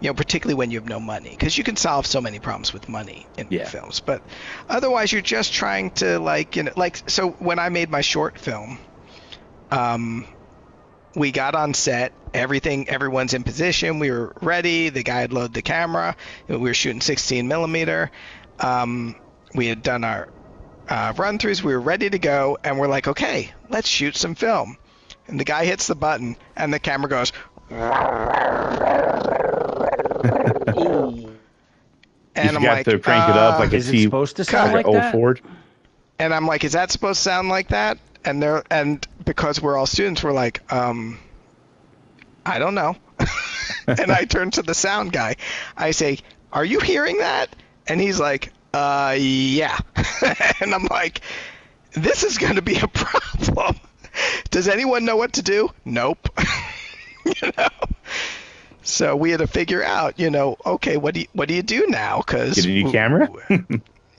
particularly when you have no money, because you can solve so many problems with money in films. But otherwise, you're just trying to so when I made my short film, we got on set, everyone's in position. We were ready. The guy had loaded the camera. We were shooting 16 millimeter. We had done our run-throughs. We were ready to go. And we're like, okay, let's shoot some film. And the guy hits the button and the camera goes, and I'm like, to crank it up like is it supposed to sound like old that? Ford? And I'm like, is that supposed to sound like that? And because we're all students, we're like, I don't know. And I turn to the sound guy. I say, are you hearing that? And he's like, yeah. And I'm like, this is going to be a problem. Does anyone know what to do? Nope. So we had to figure out, okay, what do you do now? Because get a new camera.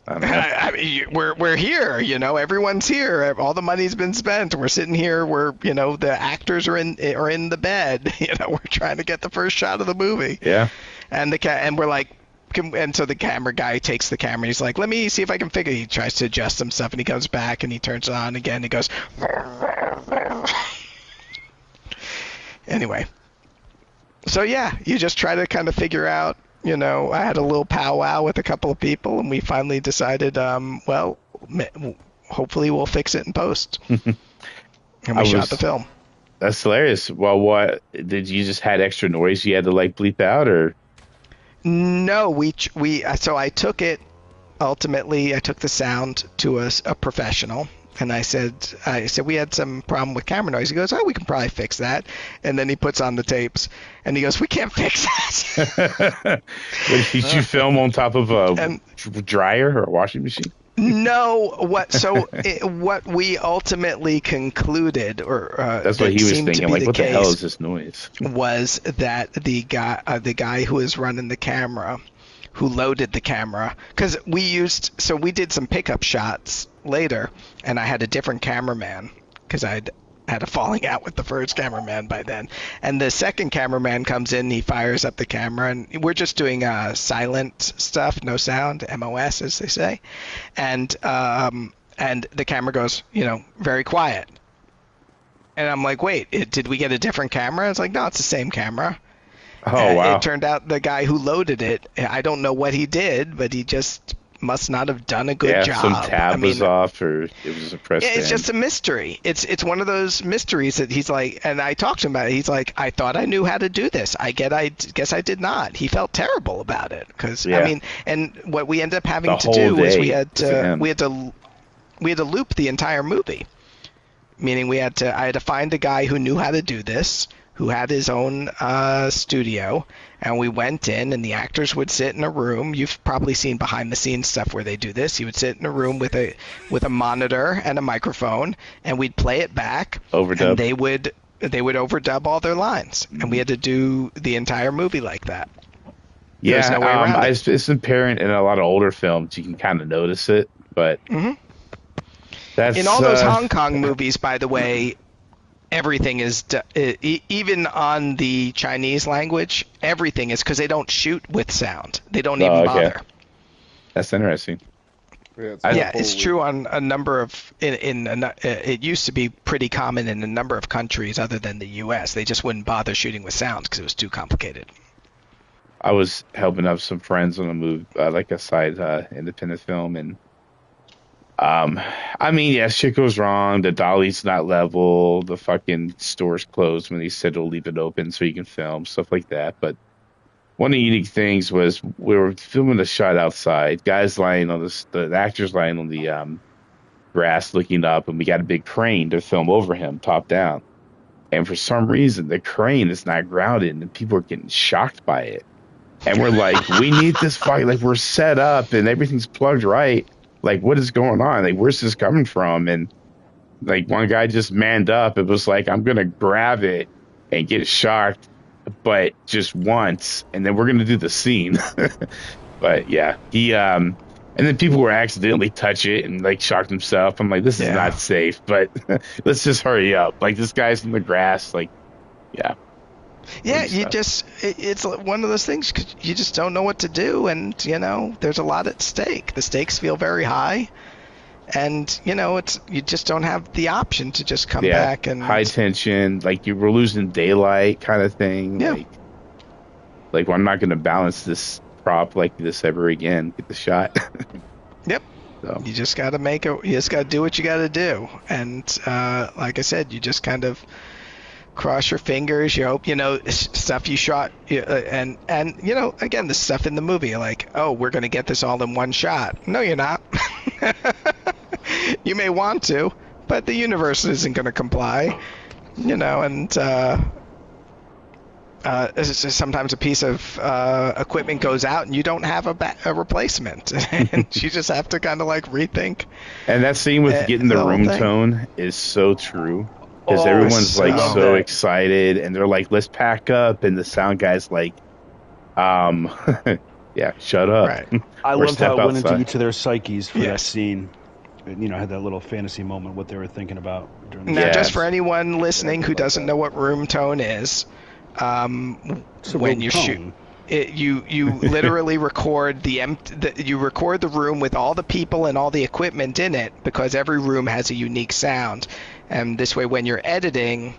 I mean, we're here, everyone's here. All the money's been spent. We're sitting here. We're, the actors are in the bed. We're trying to get the first shot of the movie. Yeah. And and we're like, and so the camera guy takes the camera. He's like, let me see if I can figure. He tries to adjust some stuff, and he comes back and he turns it on again. He goes. Anyway. So yeah, you just try to kind of figure out. I had a little powwow with a couple of people, and we finally decided, well, hopefully we'll fix it in post. And we shot the film. That's hilarious. Well, what did you just had extra noise you had to bleep out, or? No, so I took it. Ultimately, I took the sound to a professional. And I said, we had some problem with camera noise. He goes, oh, we can probably fix that. And then he puts on the tapes, and he goes, we can't fix that. Did you film on top of a dryer or a washing machine? No. What we ultimately concluded, or that's what he was thinking. Like, what the hell is this noise? Was that the guy who was running the camera, who loaded the camera, because we did some pickup shots later, and I had a different cameraman because I'd had a falling out with the first cameraman by then. And the second cameraman comes in, he fires up the camera, and we're just doing silent stuff, no sound, MOS as they say. And the camera goes, very quiet. And I'm like, wait, did we get a different camera? It's like, no, it's the same camera. Oh, wow. It turned out the guy who loaded it, I don't know what he did, but he just must not have done a good job. Some tab was off, or it was a press it's just a mystery. It's one of those mysteries that he's like, and I talked to him about it. He's like, I thought I knew how to do this. I guess I did not. He felt terrible about it because and what we ended up having to do was we had to loop the entire movie. Meaning I had to find a guy who knew how to do this, who had his own studio, and we went in, and the actors would sit in a room. You've probably seen behind-the-scenes stuff where they do this. You would sit in a room with a monitor and a microphone, and we'd play it back. Overdub. And they would overdub all their lines, and we had to do the entire movie like that. There's no way around it. it's apparent in a lot of older films. You can kind of notice it, but that's In all those Hong Kong movies, by the way, everything is even on the Chinese language. Everything is because they don't shoot with sound. They don't even bother. That's interesting. It's true on a number of. It used to be pretty common in a number of countries other than the U.S. They just wouldn't bother shooting with sound because it was too complicated. I was helping out some friends on a movie, like a side independent film, and I mean, yeah, shit goes wrong. The dolly's not level. The fucking store's closed when they said they'll leave it open so you can film, stuff like that. But one of the unique things was we were filming a shot outside. Guys lying on the actors lying on the grass looking up, and we got a big crane to film over him, top down. And for some reason, the crane is not grounded, and people are getting shocked by it. And we're like, we need this fight. Like, we're set up, and everything's plugged right. Like, what is going on? Like, where's this coming from? And, like, one guy just manned up. It was like, I'm going to grab it and get shocked, but just once. And then we're going to do the scene. But, yeah. And then people were accidentally touch it and, like, shocked himself. I'm like, this is not safe, but let's just hurry up. Like, this guy's in the grass. Like, yeah. Yeah, it's one of those things 'cause you just don't know what to do, and there's a lot at stake. The stakes feel very high, and you just don't have the option to just come back and high tension, like you were losing daylight kind of thing. Yeah. Like well, I'm not going to balance this prop like this ever again. Get the shot. Yep. So. You just got to you just got to do what you got to do, and like I said, you just kind of cross your fingers. You hope stuff you shot, and again, the stuff in the movie, like, oh, we're gonna get this all in one shot. No, you're not. You may want to, but the universe isn't gonna comply. And sometimes a piece of equipment goes out and you don't have a replacement, and you just have to kind of like rethink. And that scene with getting the room tone is so true. Because everyone's like so excited, and they're like, "Let's pack up," and the sound guy's like, yeah, shut up." Right. I loved how it went into each of their psyches for that scene. Had that little fantasy moment, what they were thinking about. Now, just for anyone listening who doesn't know what room tone is, when you shoot, you literally record you record the room with all the people and all the equipment in it, because every room has a unique sound. And this way, when you're editing,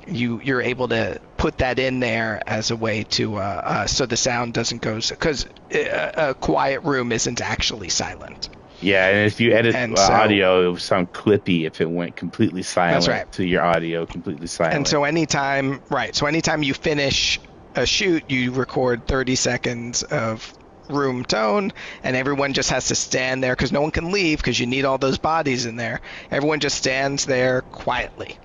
you're able to put that in there as a way to so the sound doesn't go, because a quiet room isn't actually silent. Yeah, and if you edit audio, it would sound clippy if it went completely silent. That's right. To your audio completely silent. And so anytime you finish a shoot, you record 30 seconds of room tone, and everyone just has to stand there because no one can leave because you need all those bodies in there. Everyone just stands there quietly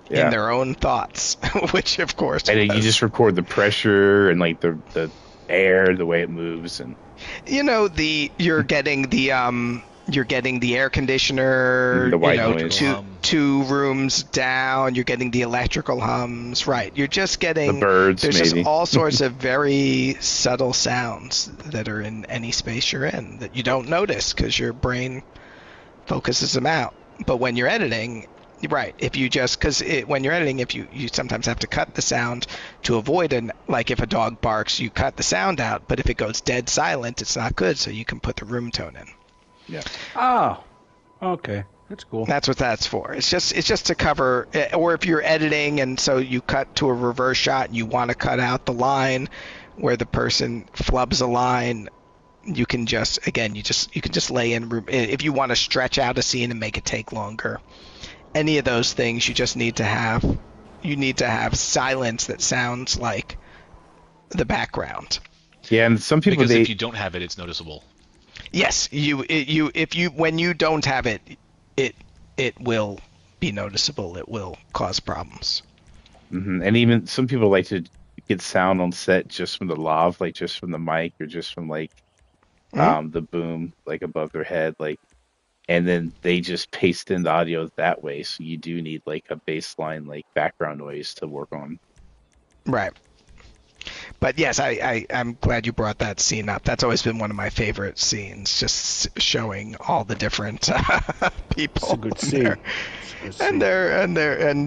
in their own thoughts, which of course. And you just record the pressure and like the air, the way it moves, and you're getting the air conditioner, the white noise. Two rooms down. You're getting the electrical hums. Right. You're just getting the birds. There's maybe. just all sorts of very subtle sounds that are in any space you're in that you don't notice because your brain focuses them out. But when you're editing, right? If you just when you're editing, if you sometimes have to cut the sound to avoid like if a dog barks, you cut the sound out. But if it goes dead silent, it's not good. So you can put the room tone in. Yeah. Oh, okay. That's cool. That's what that's for. It's just to cover, or if you're editing and so you cut to a reverse shot and you want to cut out the line where the person flubs a line, you can just lay in room. If you want to stretch out a scene and make it take longer, any of those things, you just need to have silence that sounds like the background. Yeah, and some people because if you don't have it, it's noticeable. Yes, when you don't have it, it will be noticeable. It will cause problems. Mm-hmm. And even some people like to get sound on set just from the lav, like just from the mic or just from like the boom, like above their head, like, and then they just paste in the audio that way. So you do need like a baseline, like background noise to work on. Right. But yes, I'm glad you brought that scene up. That's always been one of my favorite scenes, just showing all the different people. It's a good scene. And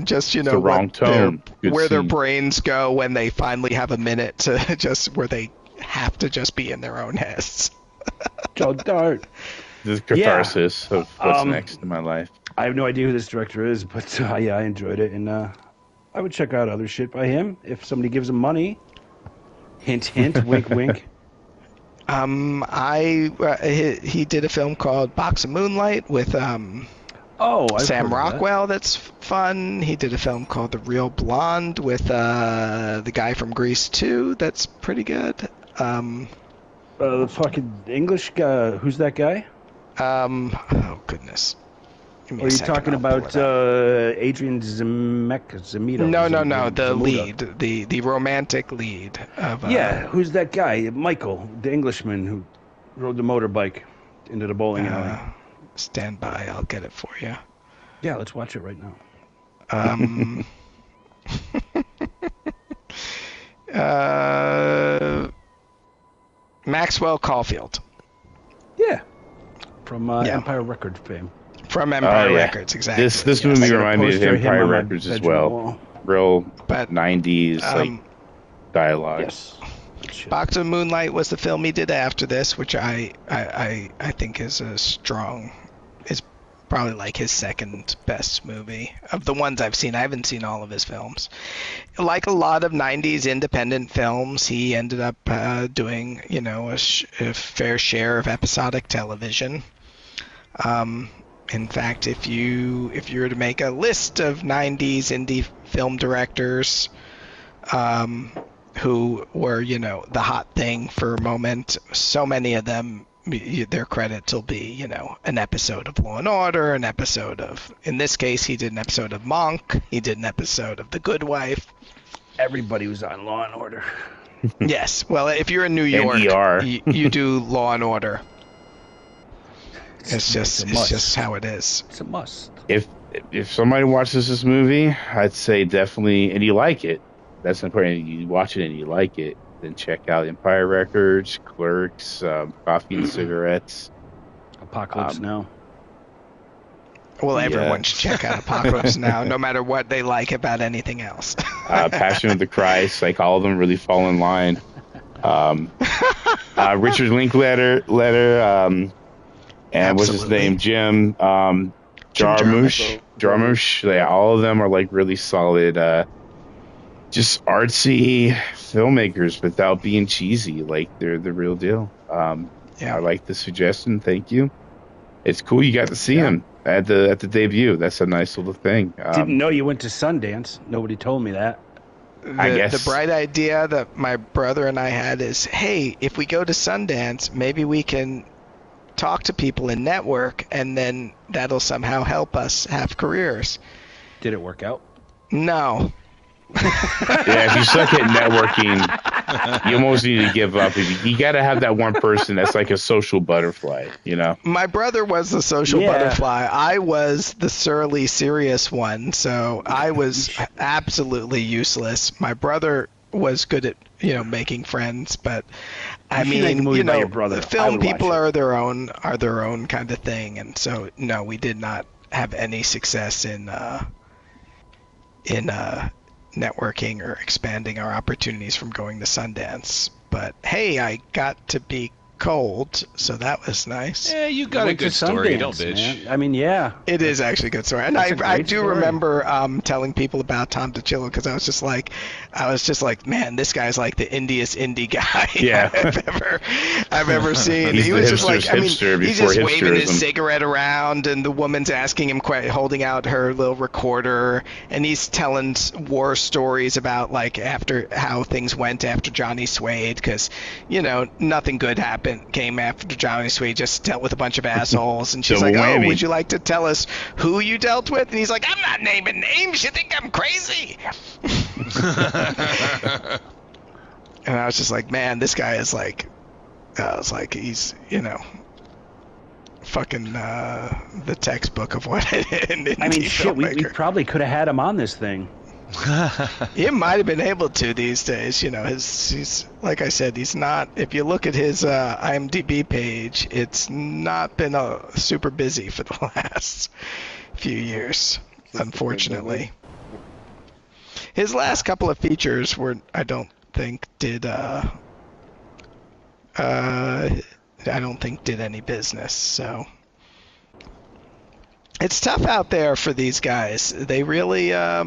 just It's the wrong tone. Good where their scene. brains go when they finally have a minute to just where they have to just be in their own heads. Joe Dart. The catharsis of what's next in my life. I have no idea who this director is, but yeah, I enjoyed it, and I would check out other shit by him if somebody gives him money. Hint, hint, wink, wink. He did a film called Box of Moonlight with I've Sam heard of Rockwell. That's fun. He did a film called The Real Blonde with the guy from Grease 2. That's pretty good. The fucking English guy. Who's that guy? Oh goodness. Give me Or a are you second, talking I'll pull about it up. Adrian Zemito? No. The Zamuda. lead, the romantic lead of. Yeah, who's that guy? Michael, the Englishman who rode the motorbike into the bowling alley. Stand by, I'll get it for you. Yeah, let's watch it right now. Maxwell Caulfield Yeah, from Empire Records fame. from Empire Oh, yeah. Records, exactly. This yes. movie I got a reminded me of poster of him Empire on my Records as bedroom well. wall. Real But, 90s dialogue. Yes. Good shit. Box of Moonlight was the film he did after this, which I think is is probably like his second best movie of the ones I've seen. I haven't seen all of his films. Like a lot of 90s independent films, he ended up doing, a fair share of episodic television. In fact, if you were to make a list of 90s indie film directors who were, the hot thing for a moment, so many of them, their credits will be, an episode of Law and Order, an episode of, in this case, he did an episode of Monk, he did an episode of The Good Wife. Everybody was on Law and Order. Yes, well, if you're in New York, ER. you do Law and Order. It's a must. just how it is. It's a must. If somebody watches this movie, I'd say definitely, and you like it, that's important. You watch it and you like it, then check out Empire Records, Clerks, Coffee and Cigarettes. Apocalypse Now. Well, everyone Yeah. should check out Apocalypse Now, no matter what they like about anything else. Passion of the Christ, like all of them really fall in line. Richard Linklater, and what's his Absolutely. name, Jim Jarmusch. Jarmusch. Yeah, all of them are like really solid, just artsy filmmakers without being cheesy. Like they're the real deal. Yeah. I like the suggestion. Thank you. It's cool you got to see him at the debut. That's a nice little thing. Didn't know you went to Sundance. Nobody told me that. I guess. The bright idea that my brother and I had is, hey, if we go to Sundance, maybe we can talk to people and network, and then that'll somehow help us have careers. Did it work out? No. Yeah, if you suck at networking, you almost need to give up. You got to have that one person that's like a social butterfly, My brother was the social butterfly. I was the surly, serious one, so I was absolutely useless. My brother was good at, making friends, but I You should make a mean, movie about your brother. the I film would watch people it. are their own kind of thing, and so no, we did not have any success in networking or expanding our opportunities from going to Sundance. But hey, I got to be cold, so that was nice. Yeah, you got a Went to good story. Sundance, Don't bitch. man. I mean, yeah. It is actually a good story, and That's a I great do story. remember telling people about Tom DiCillo because I was just like, man, this guy's like the indiest indie guy Yeah. I've ever seen. He's He the was just hipster's like, I mean, hipster he's before just waving his hipsterism. cigarette around, and the woman's asking him, holding out her little recorder, and he's telling war stories about like after how things went after Johnny Suede, because nothing good came after Johnny Suede just dealt with a bunch of assholes, and she's Double like, whammy. oh, would you like to tell us who you dealt with? And he's like, I'm not naming names. You think I'm crazy? And I was just like, man, this guy is like, I was like, he's, fucking the textbook of what an indie I mean, shit, we filmmaker. probably could have had him on this thing. He might have been able to these days. You know, he's like I said, he's not. If you look at his IMDb page, it's not been super busy for the last few years, unfortunately. His last couple of features were, I don't think, did any business. So it's tough out there for these guys. They really, I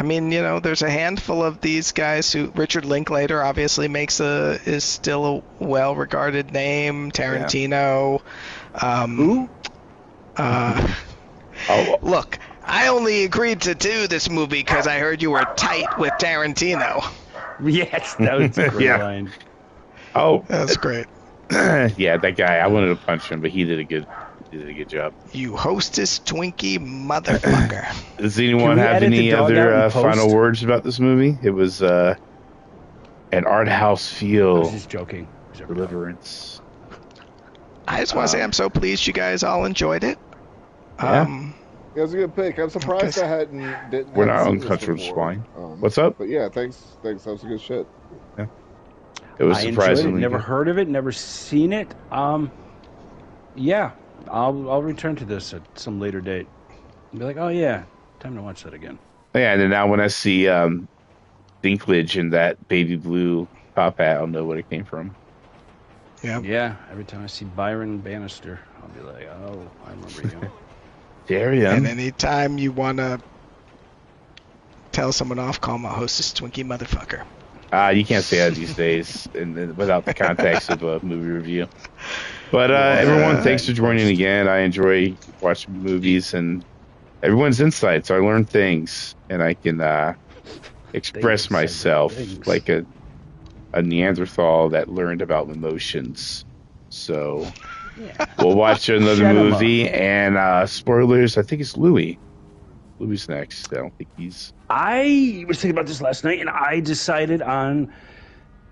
mean, you know, there's a handful of these guys who, Richard Linklater obviously is still a well-regarded name. Tarantino. Who? Look, I only agreed to do this movie because I heard you were tight with Tarantino. Yes, that was a great line. Oh, That's great. yeah, that guy. I wanted to punch him, but he did a good job. You hostess Twinkie motherfucker. Does anyone have any other final words about this movie? It was an art house feel. I was just joking. Deliverance. I just want to say I'm so pleased you guys all enjoyed it. Yeah. It was a good pick. I'm surprised I didn't. We're not seen this uncomfortable before. swine. What's up? But yeah, thanks. That was some good shit. Yeah. It was I surprisingly enjoyed it. Never good. heard of it. Never seen it. Yeah, I'll return to this at some later date. And be like, oh yeah, time to watch that again. Yeah, and then now when I see Dinklage in that baby blue top hat, I'll know what it came from. Yeah. Yeah, every time I see Byron Bannister, I'll be like, oh, I remember you. Darian. And anytime you want to tell someone off, call them a hostess Twinkie motherfucker. You can't say that these days without the context of a movie review. But everyone, thanks for joining again. I enjoy watching movies and everyone's insights. I learn things, and I can express myself like a Neanderthal that learned about emotions. So we'll watch another Shenema. movie, and spoilers, I think it's Louis. Louis next. I don't think he's... I was thinking about this last night, and I decided on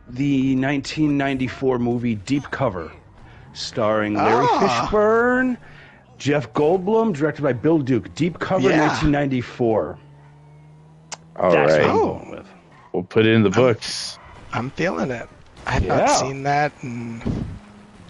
the 1994 movie Deep Cover, starring Larry Fishburne, Jeff Goldblum, directed by Bill Duke. Deep Cover, 1994. All That's right. what I'm going with. We'll put it in the books. I'm feeling it. I've not seen that.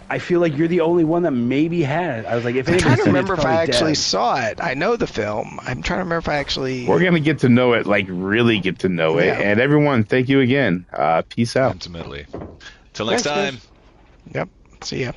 I feel like you're the only one that maybe had it. I was like, if I'm anybody's trying to seen it, remember it's if I probably actually dead. saw it. I know the film. I'm trying to remember if I actually... We're going to get to know it, like really get to know it. And everyone, thank you again. Peace out. Intimately. Till next Thanks, time. guys. Yep. See ya.